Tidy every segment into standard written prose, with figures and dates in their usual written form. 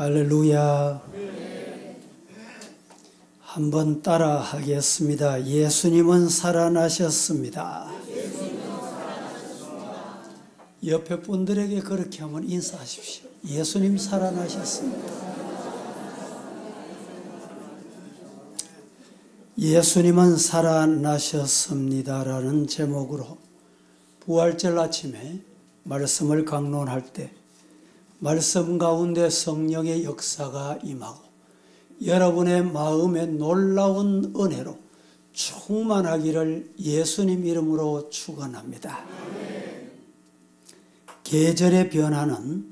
할렐루야. 한번 따라 하겠습니다. 예수님은 살아나셨습니다. 옆에 분들에게 그렇게 한번 인사하십시오. 예수님 살아나셨습니다. 예수님은 살아나셨습니다라는 제목으로 부활절 아침에 말씀을 강론할 때 말씀 가운데 성령의 역사가 임하고 여러분의 마음에 놀라운 은혜로 충만하기를 예수님 이름으로 축원합니다. 계절의 변화는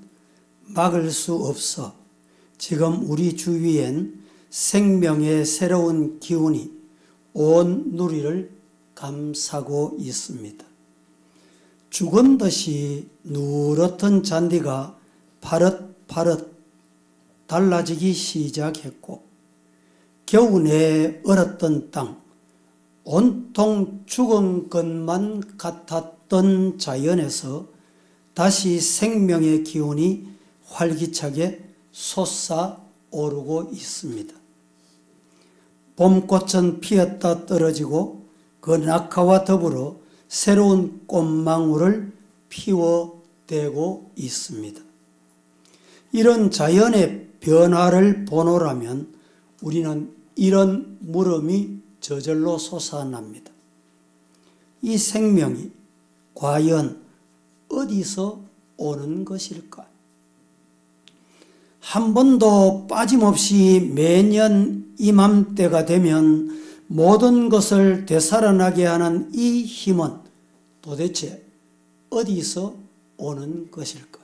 막을 수 없어 지금 우리 주위엔 생명의 새로운 기운이 온 누리를 감싸고 있습니다. 죽은 듯이 누렇던 잔디가 파릇파릇 달라지기 시작했고 겨우내 얼었던 땅, 온통 죽은 것만 같았던 자연에서 다시 생명의 기운이 활기차게 솟아오르고 있습니다. 봄꽃은 피었다 떨어지고 그 낙하와 더불어 새로운 꽃망울을 피워대고 있습니다. 이런 자연의 변화를 보노라면 우리는 이런 물음이 저절로 솟아납니다. 이 생명이 과연 어디서 오는 것일까? 한 번도 빠짐없이 매년 이맘때가 되면 모든 것을 되살아나게 하는 이 힘은 도대체 어디서 오는 것일까?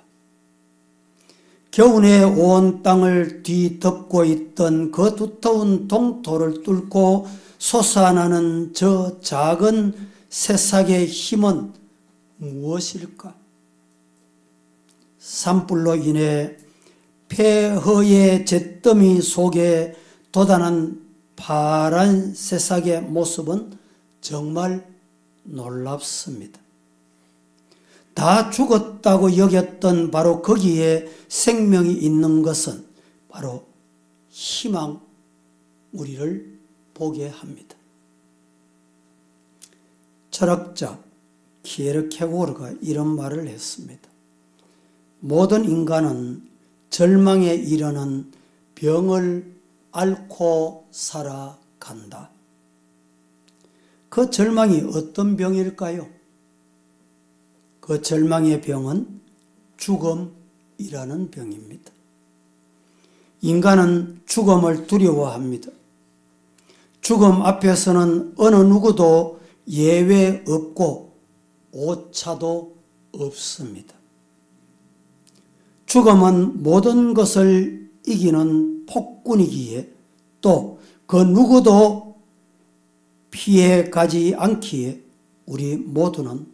겨우내 온 땅을 뒤덮고 있던 그 두터운 동토를 뚫고 솟아나는 저 작은 새싹의 힘은 무엇일까? 산불로 인해 폐허의 잿더미 속에 돋아난 파란 새싹의 모습은 정말 놀랍습니다. 다 죽었다고 여겼던 바로 거기에 생명이 있는 것은 바로 희망 우리를 보게 합니다. 철학자 키에르케고르가 이런 말을 했습니다. 모든 인간은 절망에 이르는 병을 앓고 살아간다. 그 절망이 어떤 병일까요? 그 절망의 병은 죽음이라는 병입니다. 인간은 죽음을 두려워합니다. 죽음 앞에서는 어느 누구도 예외 없고 오차도 없습니다. 죽음은 모든 것을 이기는 폭군이기에 또 그 누구도 피해가지 않기에 우리 모두는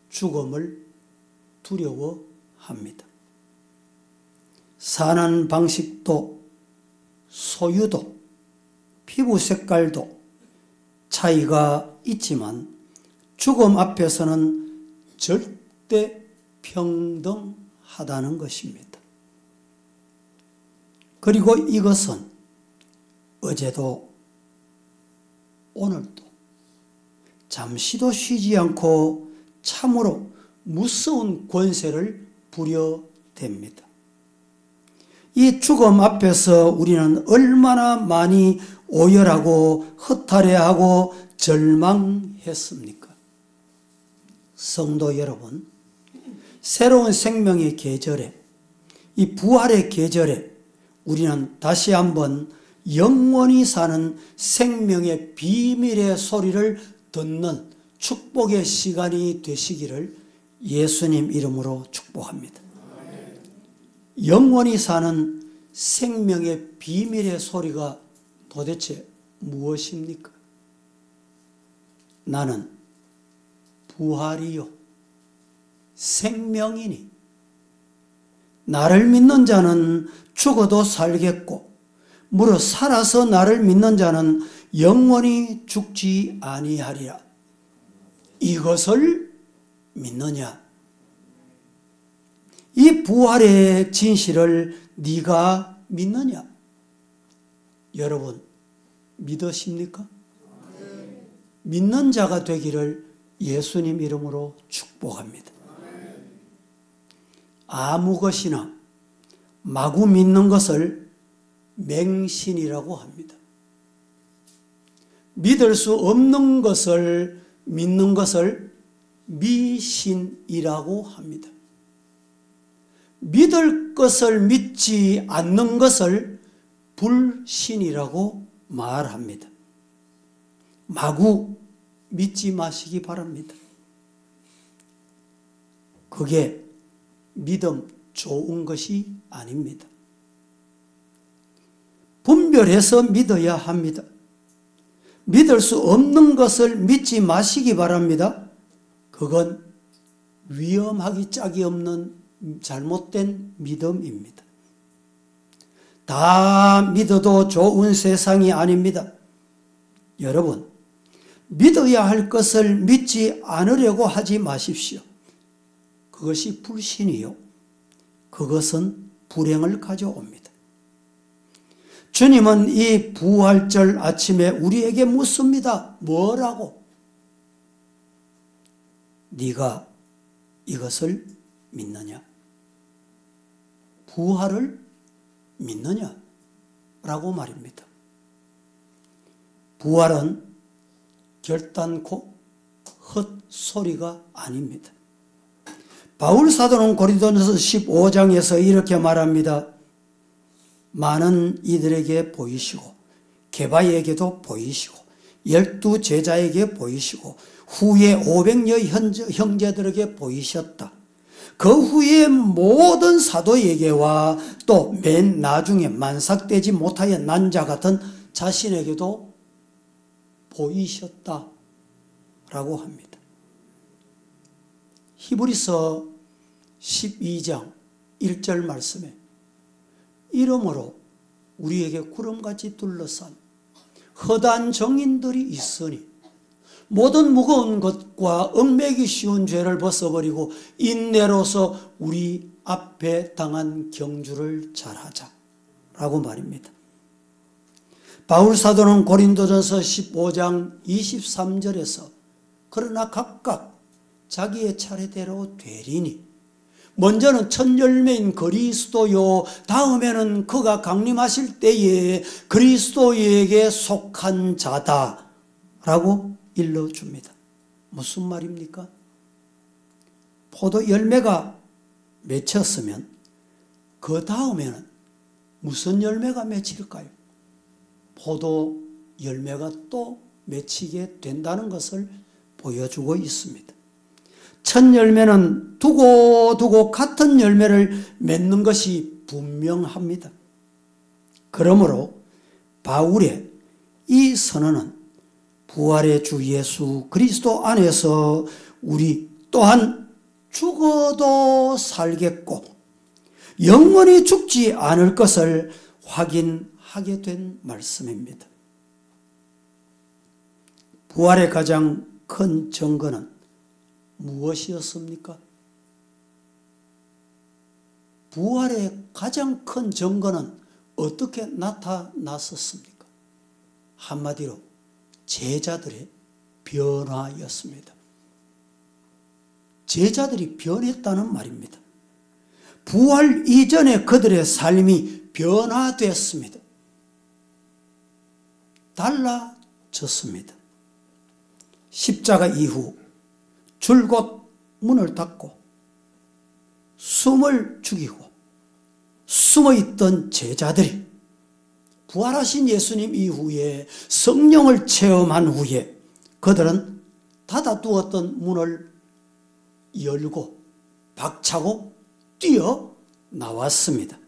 죽음을 두려워합니다. 사는 방식도 소유도 피부 색깔도 차이가 있지만 죽음 앞에서는 절대 평등하다는 것입니다. 그리고 이것은 어제도 오늘도 잠시도 쉬지 않고 참으로 무서운 권세를 부려댑니다. 이 죽음 앞에서 우리는 얼마나 많이 오열하고 허탈해하고 절망했습니까? 성도 여러분, 새로운 생명의 계절에, 이 부활의 계절에 우리는 다시 한번 영원히 사는 생명의 비밀의 소리를 듣는 축복의 시간이 되시기를 예수님 이름으로 축복합니다. 영원히 사는 생명의 비밀의 소리가 도대체 무엇입니까? 나는 부활이요 생명이니 나를 믿는 자는 죽어도 살겠고 무릇 살아서 나를 믿는 자는 영원히 죽지 아니하리라. 이것을 믿느냐? 이 부활의 진실을 네가 믿느냐? 여러분, 믿으십니까? 믿는 자가 되기를 예수님 이름으로 축복합니다. 아무 것이나 마구 믿는 것을 맹신이라고 합니다. 믿을 수 없는 것을 믿는 것을 미신이라고 합니다. 믿을 것을 믿지 않는 것을 불신이라고 말합니다. 마구 믿지 마시기 바랍니다. 그게 믿음 좋은 것이 아닙니다. 분별해서 믿어야 합니다. 믿을 수 없는 것을 믿지 마시기 바랍니다. 그건 위험하기 짝이 없는 잘못된 믿음입니다. 다 믿어도 좋은 세상이 아닙니다. 여러분, 믿어야 할 것을 믿지 않으려고 하지 마십시오. 그것이 불신이요. 그것은 불행을 가져옵니다. 주님은 이 부활절 아침에 우리에게 묻습니다. 뭐라고? 네가 이것을 믿느냐? 부활을 믿느냐? 라고 말입니다. 부활은 결단코 헛소리가 아닙니다. 바울 사도는 고린도전서 15장에서 이렇게 말합니다. 많은 이들에게 보이시고 게바에게도 보이시고 12 제자에게 보이시고 후에 500여 형제들에게 보이셨다. 그 후에 모든 사도에게와 또 맨 나중에 만삭되지 못하여 난 자 같은 자신에게도 보이셨다 라고 합니다. 히브리서 12장 1절 말씀에 이러므로 우리에게 구름같이 둘러싼 허다한 정인들이 있으니 모든 무거운 것과 얽매기 쉬운 죄를 벗어버리고 인내로서 우리 앞에 당한 경주를 잘하자 라고 말입니다. 바울 사도는 고린도전서 15장 23절에서 그러나 각각 자기의 차례대로 되리니 먼저는 첫 열매인 그리스도요 다음에는 그가 강림하실 때에 그리스도에게 속한 자다 라고 일러줍니다. 무슨 말입니까? 포도 열매가 맺혔으면 그 다음에는 무슨 열매가 맺힐까요? 포도 열매가 또 맺히게 된다는 것을 보여주고 있습니다. 첫 열매는 두고 같은 열매를 맺는 것이 분명합니다. 그러므로 바울의 이 선언은 부활의 주 예수 그리스도 안에서 우리 또한 죽어도 살겠고 영원히 죽지 않을 것을 확인하게 된 말씀입니다. 부활의 가장 큰 증거는 무엇이었습니까? 부활의 가장 큰 증거는 어떻게 나타났었습니까? 한마디로 제자들의 변화였습니다. 제자들이 변했다는 말입니다. 부활 이전에 그들의 삶이 변화됐습니다. 달라졌습니다. 십자가 이후 줄곧 문을 닫고 숨을 죽이고 숨어있던 제자들이 부활하신 예수님 이후에 성령을 체험한 후에 그들은 닫아두었던 문을 열고 박차고 뛰어나왔습니다.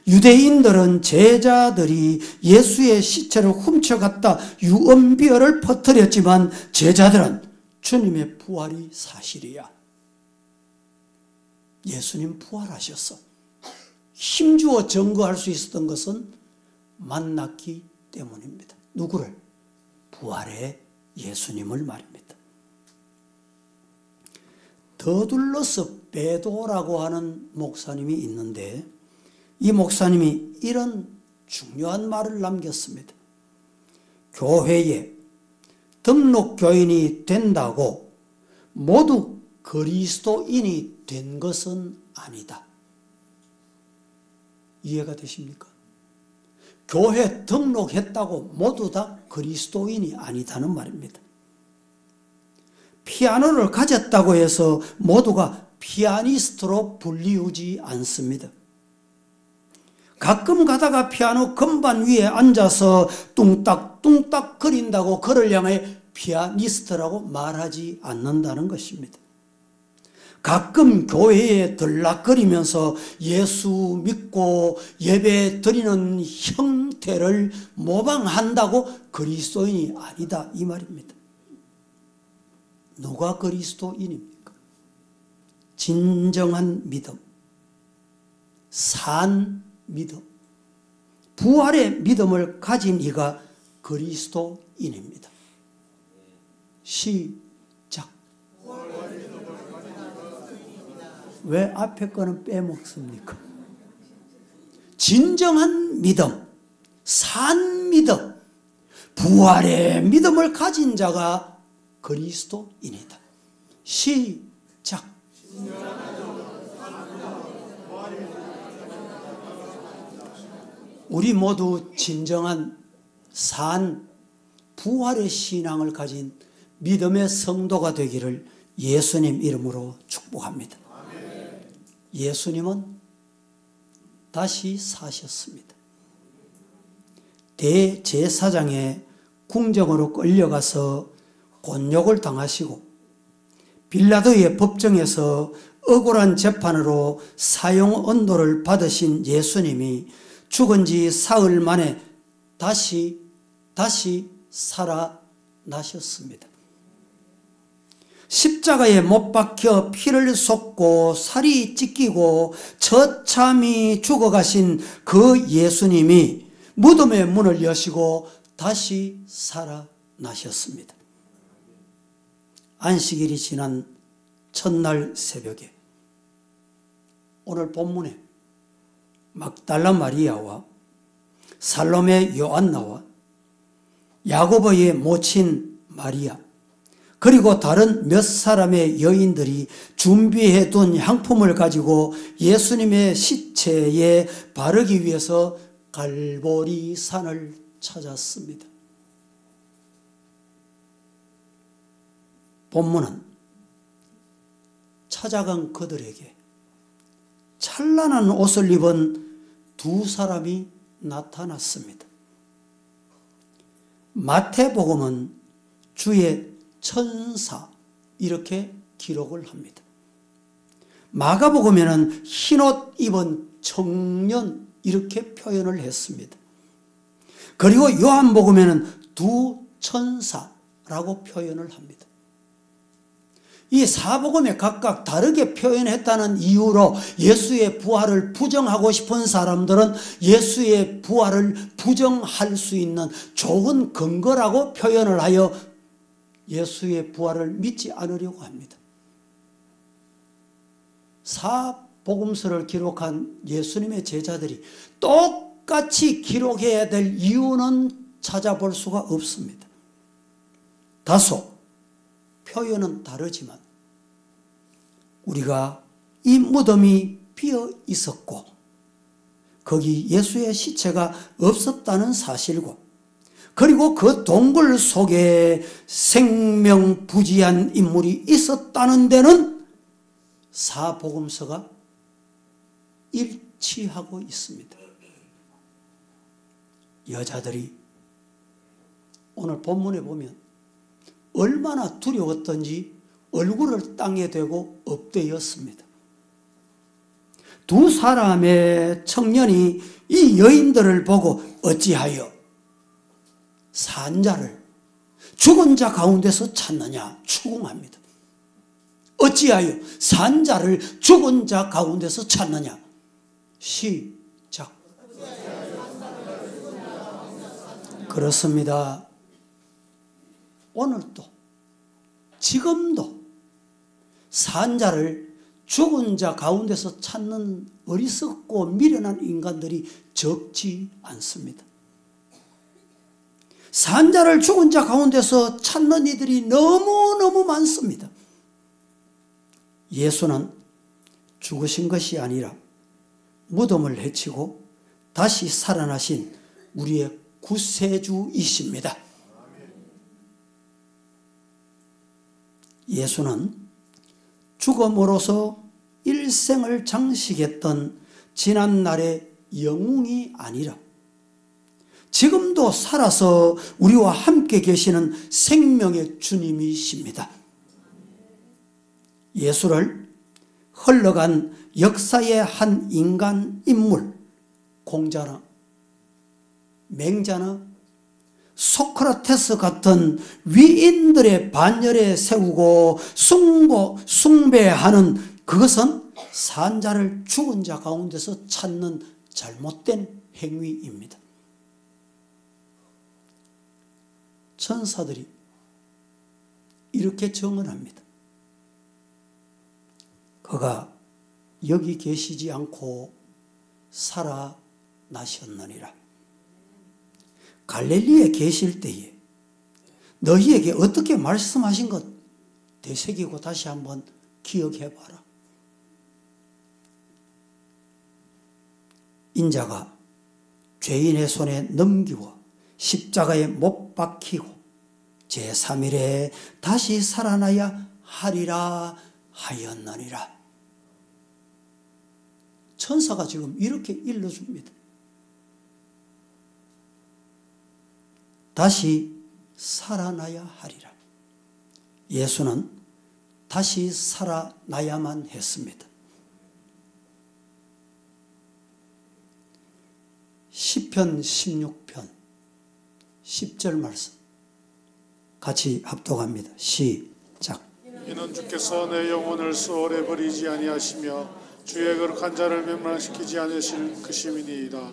유대인들은 제자들이 예수의 시체를 훔쳐갔다 유언비어를 퍼뜨렸지만 제자들은 주님의 부활이 사실이야. 예수님 부활하셨어. 힘주어 증거할 수 있었던 것은 만났기 때문입니다. 누구를? 부활의 예수님을 말입니다. 더둘러서 베도라고 하는 목사님이 있는데 이 목사님이 이런 중요한 말을 남겼습니다. 교회에 등록 교인이 된다고 모두 그리스도인이 된 것은 아니다. 이해가 되십니까? 교회 등록했다고 모두 다 그리스도인이 아니다는 말입니다. 피아노를 가졌다고 해서 모두가 피아니스트로 불리우지 않습니다. 가끔 가다가 피아노 건반 위에 앉아서 뚱딱뚱딱 거린다고 그를 향해 피아니스트라고 말하지 않는다는 것입니다. 가끔 교회에 들락거리면서 예수 믿고 예배 드리는 형태를 모방한다고 그리스도인이 아니다 이 말입니다. 누가 그리스도인입니까? 진정한 믿음, 산 믿음, 부활의 믿음을 가진 이가 그리스도인입니다. 시작. 왜 앞에 거는 빼먹습니까? 진정한 믿음, 산 믿음, 부활의 믿음을 가진 자가 그리스도인이다. 시작. 우리 모두 진정한 산 부활의 신앙을 가진 믿음의 성도가 되기를 예수님 이름으로 축복합니다. 예수님은 다시 사셨습니다. 대제사장의 궁정으로 끌려가서 곤욕을 당하시고 빌라도의 법정에서 억울한 재판으로 사형 언도를 받으신 예수님이 죽은 지 사흘 만에 다시 살아나셨습니다. 십자가에 못 박혀 피를 쏟고 살이 찢기고 처참히 죽어가신 그 예수님이 무덤의 문을 여시고 다시 살아나셨습니다. 안식일이 지난 첫날 새벽에 오늘 본문에 막달라 마리아와 살로메 요한나와 야고보의 모친 마리아 그리고 다른 몇 사람의 여인들이 준비해 둔 향품을 가지고 예수님의 시체에 바르기 위해서 갈보리 산을 찾았습니다. 본문은 찾아간 그들에게 찬란한 옷을 입은 두 사람이 나타났습니다. 마태복음은 주의 천사 이렇게 기록을 합니다. 마가복음에는 흰옷 입은 청년 이렇게 표현을 했습니다. 그리고 요한복음에는 두 천사라고 표현을 합니다. 이 사복음에 각각 다르게 표현했다는 이유로 예수의 부활을 부정하고 싶은 사람들은 예수의 부활을 부정할 수 있는 좋은 근거라고 표현을 하여 예수의 부활을 믿지 않으려고 합니다. 사복음서를 기록한 예수님의 제자들이 똑같이 기록해야 될 이유는 찾아볼 수가 없습니다. 다소 표현은 다르지만 우리가 이 무덤이 비어 있었고 거기 예수의 시체가 없었다는 사실과 그리고 그 동굴 속에 생명부지한 인물이 있었다는 데는 사복음서가 일치하고 있습니다. 여자들이 오늘 본문에 보면 얼마나 두려웠던지 얼굴을 땅에 대고 엎드렸습니다. 두 사람의 청년이 이 여인들을 보고 어찌하여 산자를 죽은 자 가운데서 찾느냐 추궁합니다. 어찌하여 산자를 죽은 자 가운데서 찾느냐. 시작. 그렇습니다. 오늘도 지금도 산자를 죽은 자 가운데서 찾는 어리석고 미련한 인간들이 적지 않습니다. 산 자를 죽은 자 가운데서 찾는 이들이 너무너무 많습니다. 예수는 죽으신 것이 아니라 무덤을 헤치고 다시 살아나신 우리의 구세주이십니다. 예수는 죽음으로서 일생을 장식했던 지난날의 영웅이 아니라 지금도 살아서 우리와 함께 계시는 생명의 주님이십니다. 예수를 흘러간 역사의 한 인간 인물, 공자나 맹자나 소크라테스 같은 위인들의 반열에 세우고 숭배하는 그것은 산자를 죽은 자 가운데서 찾는 잘못된 행위입니다. 천사들이 이렇게 증언합니다. 그가 여기 계시지 않고 살아나셨느니라. 갈릴리에 계실 때에 너희에게 어떻게 말씀하신 것 되새기고 다시 한번 기억해봐라. 인자가 죄인의 손에 넘기워 십자가에 못 박히고 제3일에 다시 살아나야 하리라 하였느니라. 천사가 지금 이렇게 일러줍니다. 다시 살아나야 하리라. 예수는 다시 살아나야만 했습니다. 시편 16편 10절 말씀 같이 합독합니다. 시작. 이는 주께서 내 영혼을 수월에 버리지 아니하시며 주의 거룩한 자를 멸망시키지 않으실 그심이니이다.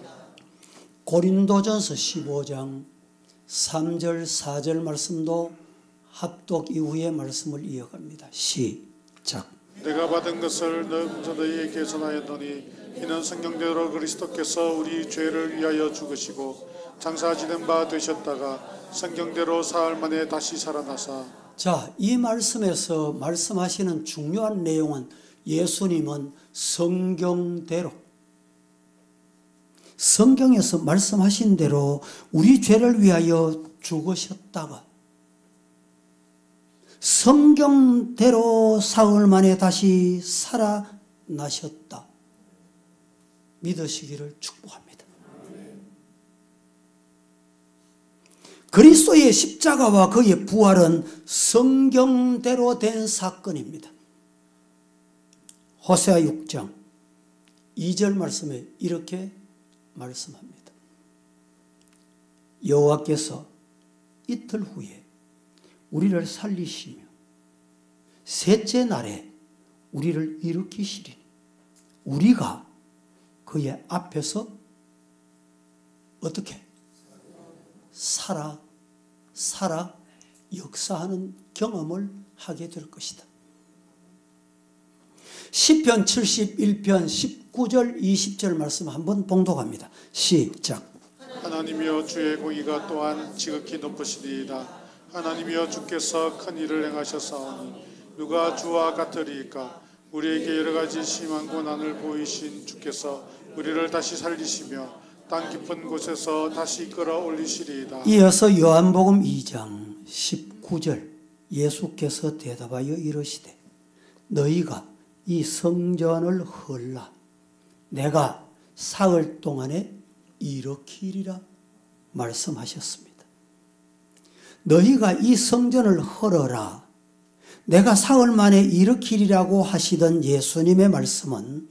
고린도전서 15장 3절 4절 말씀도 합독 이후의 말씀을 이어갑니다. 시작. 내가 받은 것을 먼저 너희에게 전하였더니 이는 성경대로 그리스도께서 우리 죄를 위하여 죽으시고 장사 지낸 바 되셨다가 성경대로 사흘 만에 다시 살아나사. 자, 이 말씀에서 말씀하시는 중요한 내용은 예수님은 성경에서 말씀하신 대로 우리 죄를 위하여 죽으셨다가 성경대로 사흘 만에 다시 살아나셨다. 믿으시기를 축복합니다. 그리스도의 십자가와 그의 부활은 성경대로 된 사건입니다. 호세아 6장 2절 말씀에 이렇게 말씀합니다. 여호와께서 이틀 후에 우리를 살리시며 셋째 날에 우리를 일으키시리니 우리가 그의 앞에서 어떻게 살아 역사하는 경험을 하게 될 것이다. 시편 71편 19절 20절 말씀 한번 봉독합니다. 시작. 하나님이여 주의 공의가 또한 지극히 높으시리이다. 하나님이여 주께서 큰 일을 행하셨사오니 누가 주와 같으리이까. 우리에게 여러 가지 심한 고난을 보이신 주께서 우리를 다시 살리시며 땅 깊은 곳에서 다시 끌어올리시리이다. 이어서 요한복음 2장 19절 예수께서 대답하여 이르시되 너희가 이 성전을 헐라 내가 사흘 동안에 일으키리라 말씀하셨습니다. 너희가 이 성전을 헐어라 내가 사흘 만에 일으키리라고 하시던 예수님의 말씀은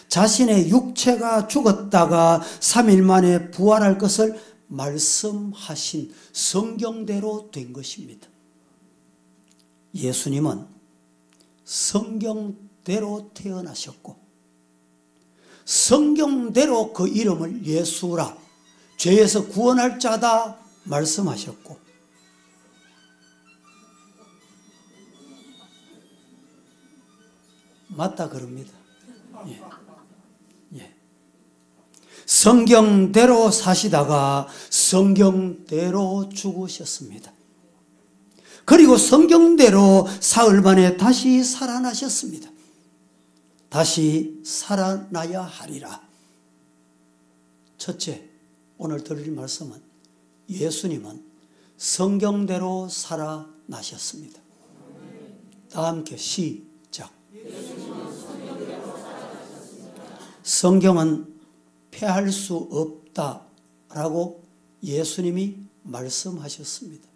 자신의 육체가 죽었다가 3일 만에 부활할 것을 말씀하신 성경대로 된 것입니다. 예수님은 성경대로 태어나셨고 성경대로 그 이름을 예수라 죄에서 구원할 자다 말씀하셨고 맞다 그럽니다. 예. 예. 성경대로 사시다가 성경대로 죽으셨습니다. 그리고 성경대로 사흘 만에 다시 살아나셨습니다. 다시 살아나야 하리라. 첫째, 오늘 드릴 말씀은 예수님은 성경대로 살아나셨습니다. 다 함께 시작. 성경은 폐할 수 없다라고 예수님이 말씀하셨습니다.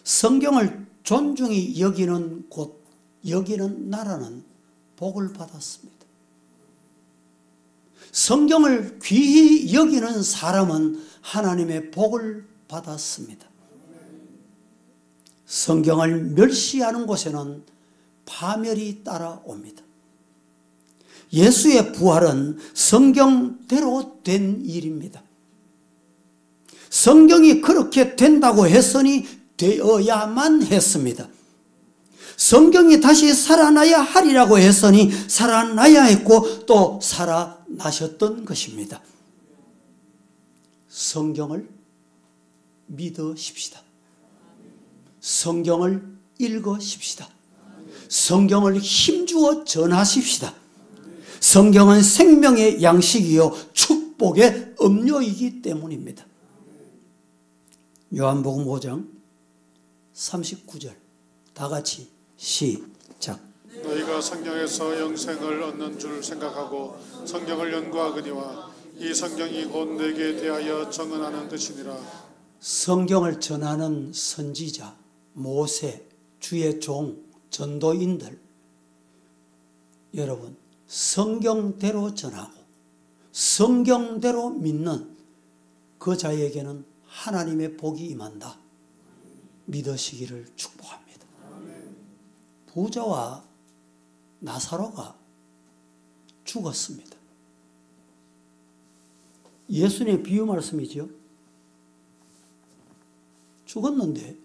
성경을 존중히 여기는 곳, 여기는 나라는 복을 받았습니다. 성경을 귀히 여기는 사람은 하나님의 복을 받았습니다. 성경을 멸시하는 곳에는 파멸이 따라옵니다. 예수의 부활은 성경대로 된 일입니다. 성경이 그렇게 된다고 했으니 되어야만 했습니다. 성경이 다시 살아나야 하리라고 했으니 살아나야 했고 또 살아나셨던 것입니다. 성경을 믿으십시다. 성경을 읽으십시다. 성경을 힘주어 전하십시다. 성경은 생명의 양식이요 축복의 음료이기 때문입니다. 요한복음 5장 39절 다 같이 시작. 너희가 성경에서 영생을 얻는 줄 생각하고 성경을 연구하거니와 이 성경이 곧 내게 대하여 증언하는 것이니라. 성경을 전하는 선지자, 모세, 주의 종, 전도인들, 여러분 성경대로 전하고 성경대로 믿는 그 자에게는 하나님의 복이 임한다. 믿으시기를 축복합니다. 부자와 나사로가 죽었습니다. 예수님의 비유 말씀이죠. 죽었는데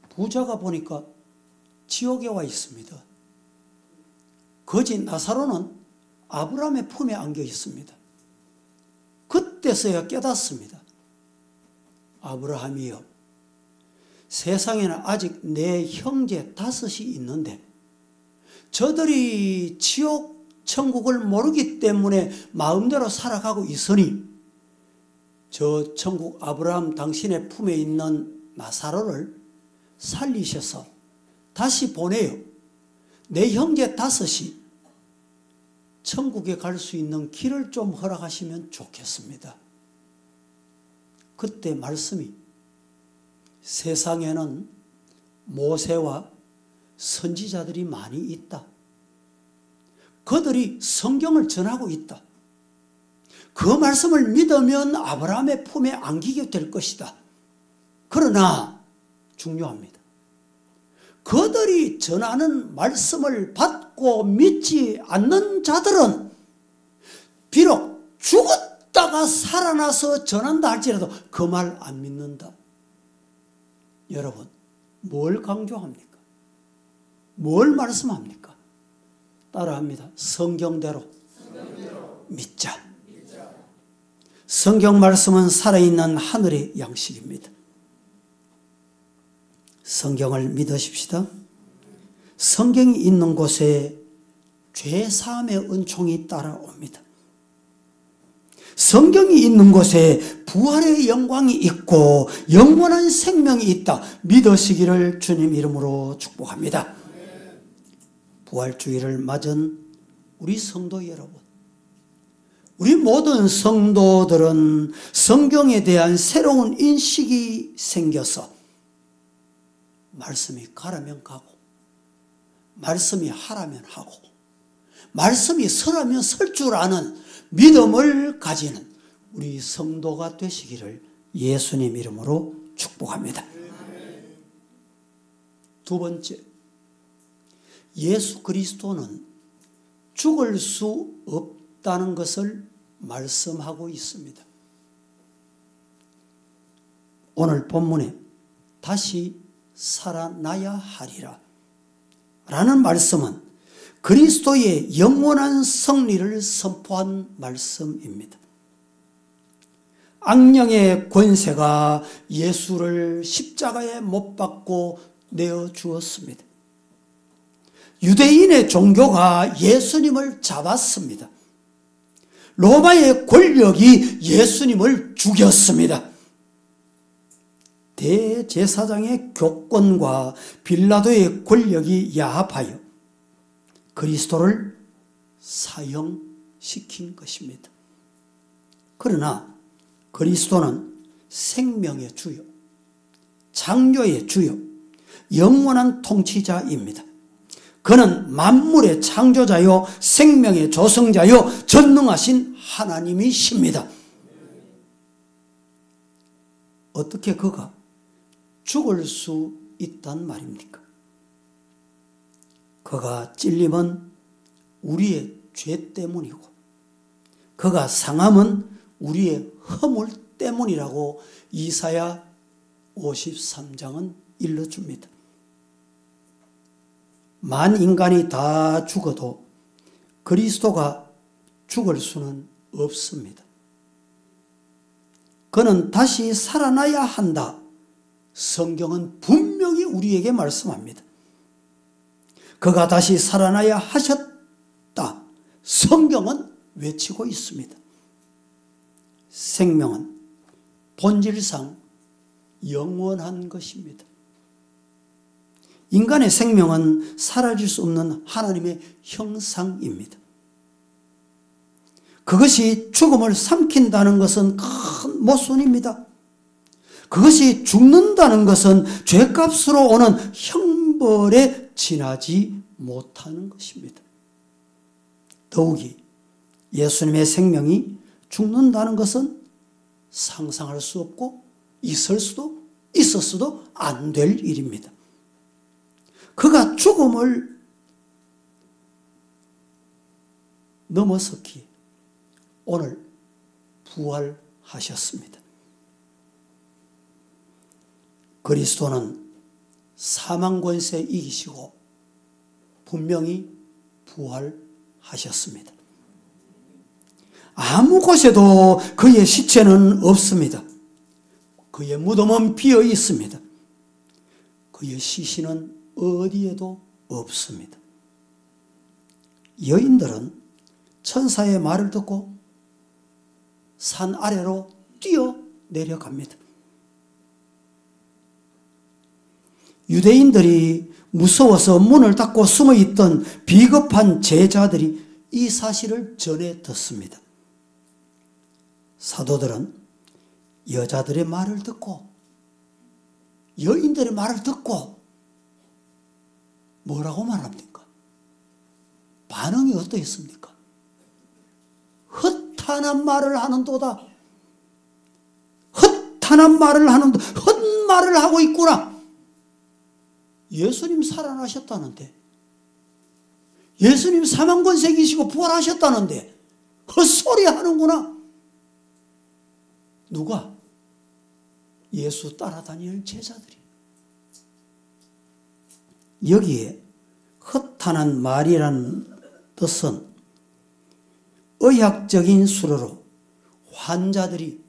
부자가 보니까 지옥에 와 있습니다. 거지 나사로는 아브라함의 품에 안겨 있습니다. 그때서야 깨닫습니다. 아브라함이여, 세상에는 아직 내 형제 5이 있는데 저들이 지옥 천국을 모르기 때문에 마음대로 살아가고 있으니 저 천국 아브라함 당신의 품에 있는 나사로를 살리셔서 다시 보내요. 내 형제 5이 천국에 갈 수 있는 길을 좀 허락하시면 좋겠습니다. 그때 말씀이 세상에는 모세와 선지자들이 많이 있다. 그들이 성경을 전하고 있다. 그 말씀을 믿으면 아브라함의 품에 안기게 될 것이다. 그러나 중요합니다. 그들이 전하는 말씀을 받고 믿지 않는 자들은 비록 죽었다가 살아나서 전한다 할지라도 그 말 안 믿는다. 여러분, 뭘 강조합니까? 뭘 말씀합니까? 따라합니다. 성경대로 믿자. 성경 말씀은 살아있는 하늘의 양식입니다. 성경을 믿으십시다. 성경이 있는 곳에 죄사함의 은총이 따라옵니다. 성경이 있는 곳에 부활의 영광이 있고 영원한 생명이 있다. 믿으시기를 주님 이름으로 축복합니다. 부활주의를 맞은 우리 성도 여러분, 우리 모든 성도들은 성경에 대한 새로운 인식이 생겨서 말씀이 가라면 가고 말씀이 하라면 하고 말씀이 서라면 설 줄 아는 믿음을 가지는 우리 성도가 되시기를 예수님 이름으로 축복합니다. 두 번째, 예수 그리스도는 죽을 수 없다는 것을 말씀하고 있습니다. 오늘 본문에 다시 살아나야 하리라. 라는 말씀은 그리스도의 영원한 승리를 선포한 말씀입니다. 악령의 권세가 예수를 십자가에 못 박고 내어 주었습니다. 유대인의 종교가 예수님을 잡았습니다. 로마의 권력이 예수님을 죽였습니다. 대제사장의 교권과 빌라도의 권력이 야합하여 그리스도를 사형시킨 것입니다. 그러나 그리스도는 생명의 주요, 창조의 주요, 영원한 통치자입니다. 그는 만물의 창조자요, 생명의 조성자요, 전능하신 하나님이십니다. 어떻게 그가 죽을 수 있단 말입니까? 그가 찔림은 우리의 죄 때문이고 그가 상함은 우리의 허물 때문이라고 이사야 53장은 일러줍니다. 만 인간이 다 죽어도 그리스도가 죽을 수는 없습니다. 그는 다시 살아나야 한다. 성경은 분명히 우리에게 말씀합니다. 그가 다시 살아나야 하셨다. 성경은 외치고 있습니다. 생명은 본질상 영원한 것입니다. 인간의 생명은 사라질 수 없는 하나님의 형상입니다. 그것이 죽음을 삼킨다는 것은 큰 모순입니다. 그것이 죽는다는 것은 죄값으로 오는 형벌에 지나지 못하는 것입니다. 더욱이 예수님의 생명이 죽는다는 것은 상상할 수 없고 있을 수도 있었어도 안 될 일입니다. 그가 죽음을 넘어섰기에 오늘 부활하셨습니다. 그리스도는 사망 권세 이기시고 분명히 부활하셨습니다. 아무 곳에도 그의 시체는 없습니다. 그의 무덤은 비어 있습니다. 그의 시신은 어디에도 없습니다. 여인들은 천사의 말을 듣고 산 아래로 뛰어 내려갑니다. 유대인들이 무서워서 문을 닫고 숨어있던 비겁한 제자들이 이 사실을 전해 듣습니다. 사도들은 여자들의 말을 듣고 여인들의 말을 듣고 뭐라고 말합니까? 반응이 어떠했습니까? 헛탄한 말을 하는도다. 헛탄한 말을 하는도 헛말을 하고 있구나. 예수님 살아나셨다는데, 예수님 사망권세 이기시고 부활하셨다는데 헛소리 하는구나. 누가? 예수 따라다니는 제자들이. 여기에 헛탄한 말이라는 뜻은 의학적인 수로로 환자들이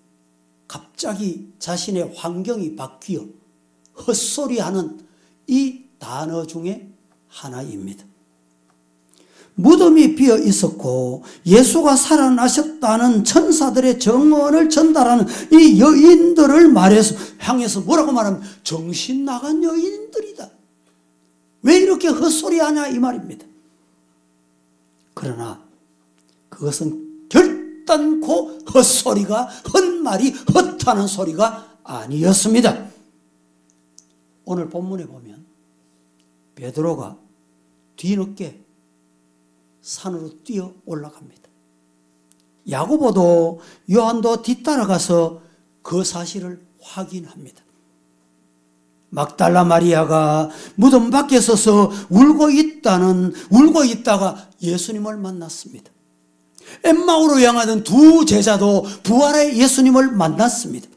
갑자기 자신의 환경이 바뀌어 헛소리하는 이 단어 중에 하나입니다. 무덤이 비어 있었고 예수가 살아나셨다는 천사들의 정언을 전달하는 이 여인들을 향해서 뭐라고 말하면 정신 나간 여인들이다. 왜 이렇게 헛소리하냐 이 말입니다. 그러나 그것은 결단코 헛소리가 헛말이 헛하는 소리가 아니었습니다. 오늘 본문에 보면 베드로가 뒤늦게 산으로 뛰어 올라갑니다. 야고보도 요한도 뒤따라가서 그 사실을 확인합니다. 막달라 마리아가 무덤 밖에 서서 울고 있다가 예수님을 만났습니다. 엠마오로 향하던 두 제자도 부활의 예수님을 만났습니다.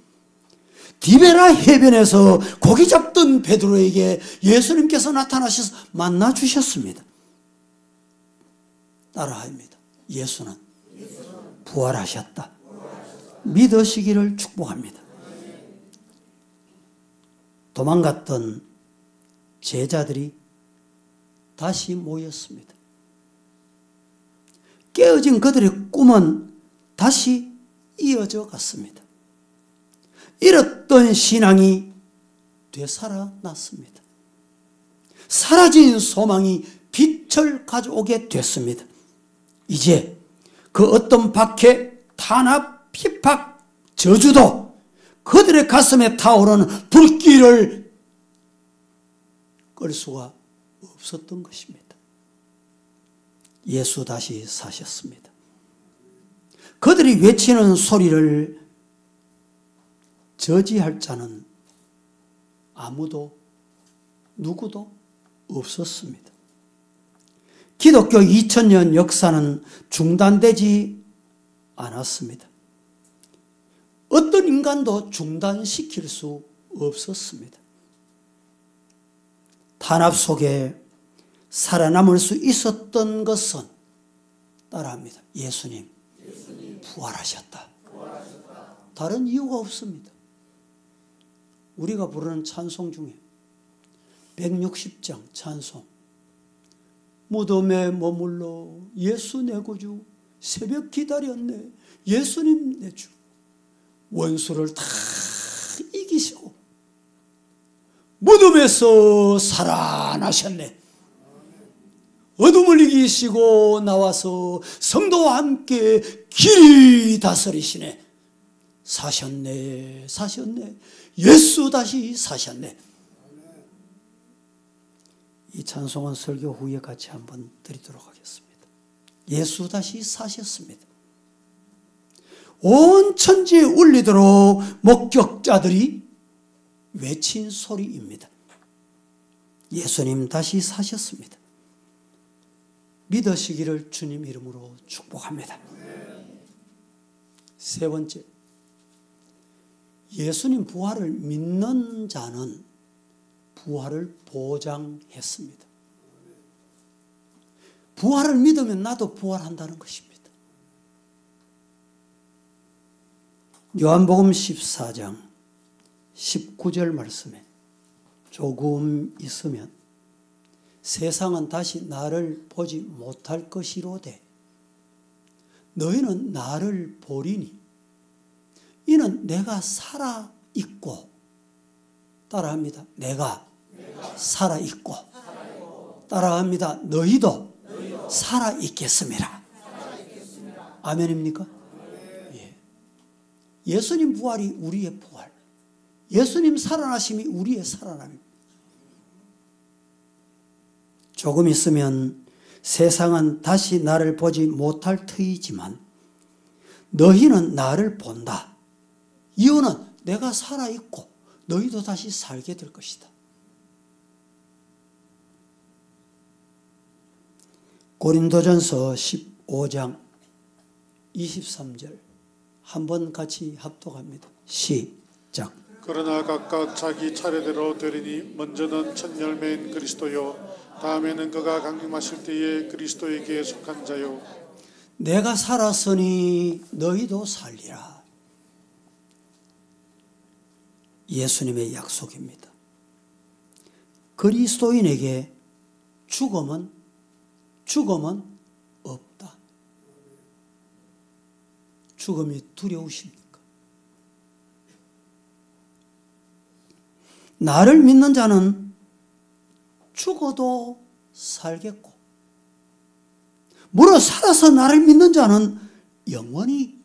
디베라 해변에서 고기 잡던 베드로에게 예수님께서 나타나셔서 만나 주셨습니다. 따라합니다. 예수는 부활하셨다. 믿으시기를 축복합니다. 도망갔던 제자들이 다시 모였습니다. 깨어진 그들의 꿈은 다시 이어져 갔습니다. 잃었던 신앙이 되살아났습니다. 사라진 소망이 빛을 가져오게 됐습니다. 이제 그 어떤 박해, 탄압, 핍박, 저주도 그들의 가슴에 타오르는 불길을 끌 수가 없었던 것입니다. 예수 다시 사셨습니다. 그들이 외치는 소리를 저지할 자는 아무도 누구도 없었습니다. 기독교 2000년 역사는 중단되지 않았습니다. 어떤 인간도 중단시킬 수 없었습니다. 탄압 속에 살아남을 수 있었던 것은 따라합니다. 예수님 부활하셨다. 다른 이유가 없습니다. 우리가 부르는 찬송 중에 160장 찬송, 무덤에 머물러 예수 내 구주, 새벽 기다렸네 예수님 내 주, 원수를 다 이기시고 무덤에서 살아나셨네. 어둠을 이기시고 나와서 성도와 함께 길이 다스리시네. 사셨네 사셨네. 예수 다시 사셨네. 이 찬송은 설교 후에 같이 한번 드리도록 하겠습니다. 예수 다시 사셨습니다. 온 천지에 울리도록 목격자들이 외친 소리입니다. 예수님 다시 사셨습니다. 믿으시기를 주님 이름으로 축복합니다. 세 번째, 예수님 부활을 믿는 자는 부활을 보장했습니다. 부활을 믿으면 나도 부활한다는 것입니다. 요한복음 14장 19절 말씀에 조금 있으면 세상은 다시 나를 보지 못할 것이로되 너희는 나를 보리니 이는 내가 살아있고, 따라합니다. 내가 살아있고, 따라합니다. 너희도 살아있겠습니다. 아멘입니까? 예. 예수님 부활이 우리의 부활, 예수님 살아나심이 우리의 살아남입니다. 조금 있으면 세상은 다시 나를 보지 못할 터이지만 너희는 나를 본다. 이유는 내가 살아있고 너희도 다시 살게 될 것이다. 고린도전서 15장 23절 한번 같이 합독합니다. 시작. 그러나 각각 자기 차례대로 되리니 먼저는 첫 열매인 그리스도요 다음에는 그가 강림하실 때에 그리스도에게 속한 자요. 내가 살았으니 너희도 살리라. 예수님의 약속입니다. 그리스도인에게 죽음은 없다. 죽음이 두려우십니까? 나를 믿는 자는 죽어도 살겠고, 무릇 살아서 나를 믿는 자는 영원히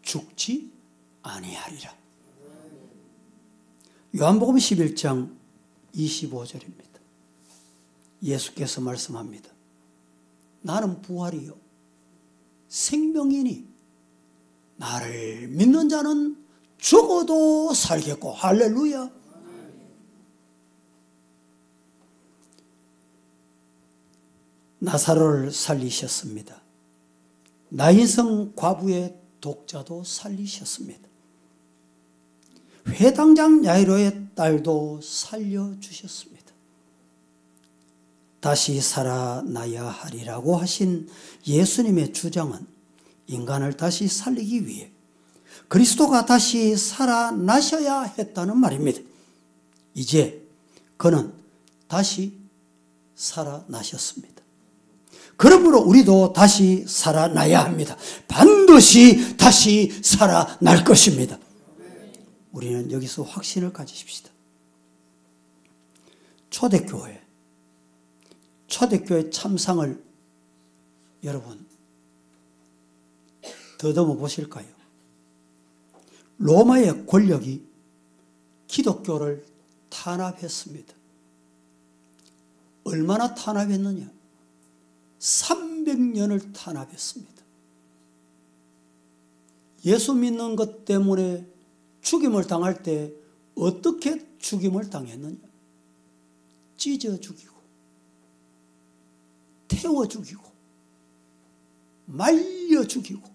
죽지 아니하리라. 요한복음 11장 25절입니다. 예수께서 말씀합니다. 나는 부활이요 생명이니 나를 믿는 자는 죽어도 살겠고. 할렐루야. 나사로를 살리셨습니다. 나인성 과부의 독자도 살리셨습니다. 회당장 야이로의 딸도 살려주셨습니다. 다시 살아나야 하리라고 하신 예수님의 주장은 인간을 다시 살리기 위해 그리스도가 다시 살아나셔야 했다는 말입니다. 이제 그는 다시 살아나셨습니다. 그러므로 우리도 다시 살아나야 합니다. 반드시 다시 살아날 것입니다. 우리는 여기서 확신을 가지십시다. 초대교회 참상을 여러분 더듬어 보실까요? 로마의 권력이 기독교를 탄압했습니다. 얼마나 탄압했느냐? 300년을 탄압했습니다. 예수 믿는 것 때문에 죽임을 당할 때 어떻게 죽임을 당했느냐? 찢어 죽이고, 태워 죽이고, 말려 죽이고,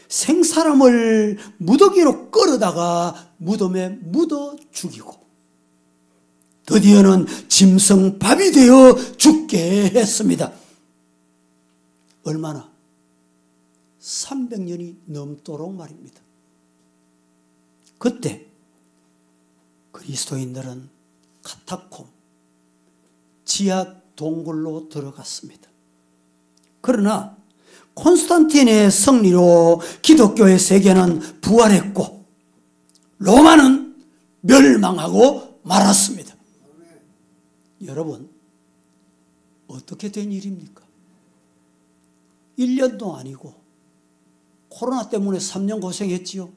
생사람을 무더기로 끌어다가 무덤에 묻어 죽이고, 드디어는 짐승밥이 되어 죽게 했습니다. 얼마나? 300년이 넘도록 말입니다. 그때 그리스도인들은 카타콤, 지하 동굴로 들어갔습니다. 그러나 콘스탄틴의 승리로 기독교의 세계는 부활했고 로마는 멸망하고 말았습니다. 여러분, 어떻게 된 일입니까? 1년도 아니고 코로나 때문에 3년 고생했지요.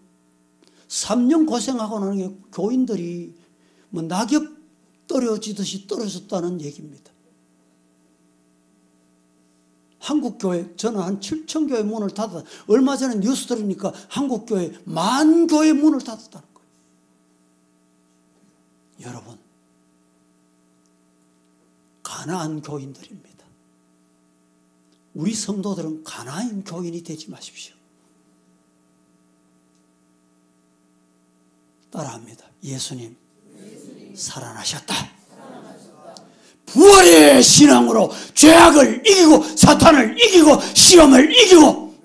3년 고생하고 나는 게 교인들이 뭐 낙엽 떨어지듯이 떨어졌다는 얘기입니다. 한국교회, 저는 한 7,000교회 문을 닫았다. 얼마 전에 뉴스 들으니까 한국교회 10,000교회 문을 닫았다는 거예요. 여러분, 가나안 교인들입니다. 우리 성도들은 가나안 교인이 되지 마십시오. 따라합니다. 예수님 살아나셨다. 부활의 신앙으로 죄악을 이기고 사탄을 이기고 시험을 이기고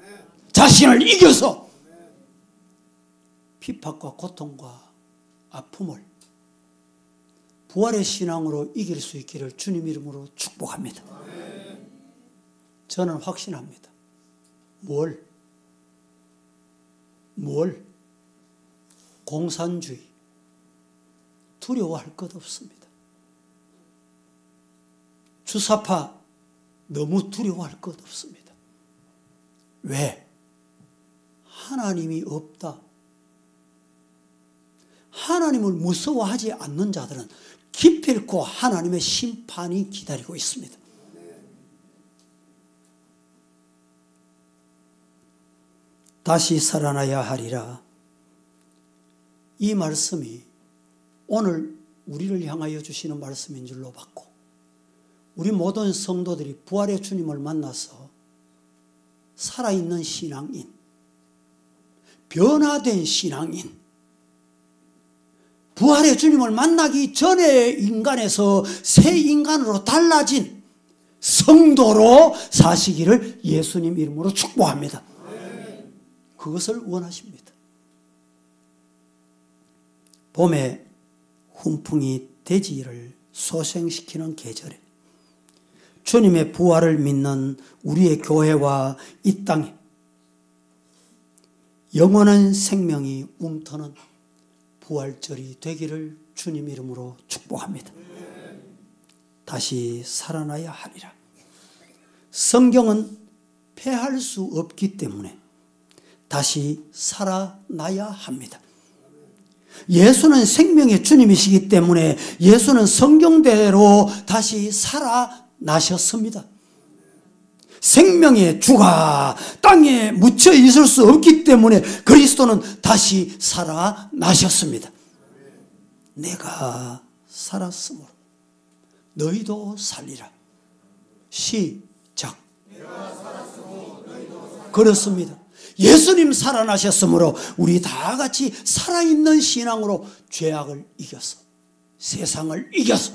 자신을 이겨서 핍박과 고통과 아픔을 부활의 신앙으로 이길 수 있기를 주님 이름으로 축복합니다. 저는 확신합니다. 뭘? 공산주의 두려워할 것 없습니다. 주사파 너무 두려워할 것 없습니다. 왜? 하나님이 없다. 하나님을 무서워하지 않는 자들은 기필코 하나님의 심판이 기다리고 있습니다. 다시 살아나야 하리라. 이 말씀이 오늘 우리를 향하여 주시는 말씀인 줄로 받고 우리 모든 성도들이 부활의 주님을 만나서 살아있는 신앙인, 변화된 신앙인, 부활의 주님을 만나기 전의 인간에서 새 인간으로 달라진 성도로 사시기를 예수님 이름으로 축복합니다. 그것을 원하십니다. 봄에 훈풍이 대지를 소생시키는 계절에 주님의 부활을 믿는 우리의 교회와 이 땅에 영원한 생명이 움트는 부활절이 되기를 주님 이름으로 축복합니다. 다시 살아나야 하리라. 성경은 패할 수 없기 때문에 다시 살아나야 합니다. 예수는 생명의 주님이시기 때문에 예수는 성경대로 다시 살아나셨습니다. 생명의 주가 땅에 묻혀 있을 수 없기 때문에 그리스도는 다시 살아나셨습니다. 내가 살았으므로 너희도 살리라. 시작. 그렇습니다. 예수님 살아나셨으므로 우리 다 같이 살아있는 신앙으로 죄악을 이겨서 세상을 이겨서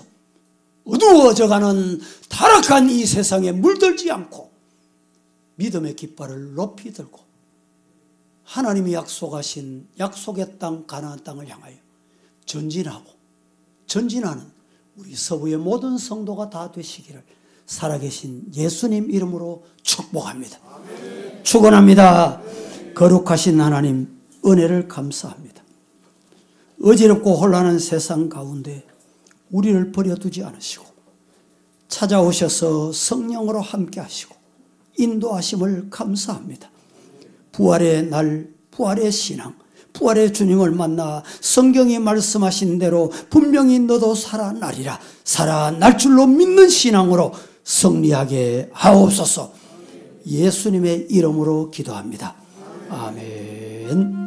어두워져가는 타락한 이 세상에 물들지 않고 믿음의 깃발을 높이 들고 하나님이 약속하신 약속의 땅 가나안 땅을 향하여 전진하는 우리 서부의 모든 성도가 다 되시기를 살아계신 예수님 이름으로 축복합니다. 아멘. 축원합니다. 아멘. 거룩하신 하나님 은혜를 감사합니다. 어지럽고 혼란한 세상 가운데 우리를 버려두지 않으시고 찾아오셔서 성령으로 함께 하시고 인도하심을 감사합니다. 부활의 날, 부활의 신앙, 부활의 주님을 만나 성경이 말씀하신 대로 분명히 너도 살아나리라, 살아날 줄로 믿는 신앙으로 승리하게 하옵소서. 예수님의 이름으로 기도합니다. 아멘.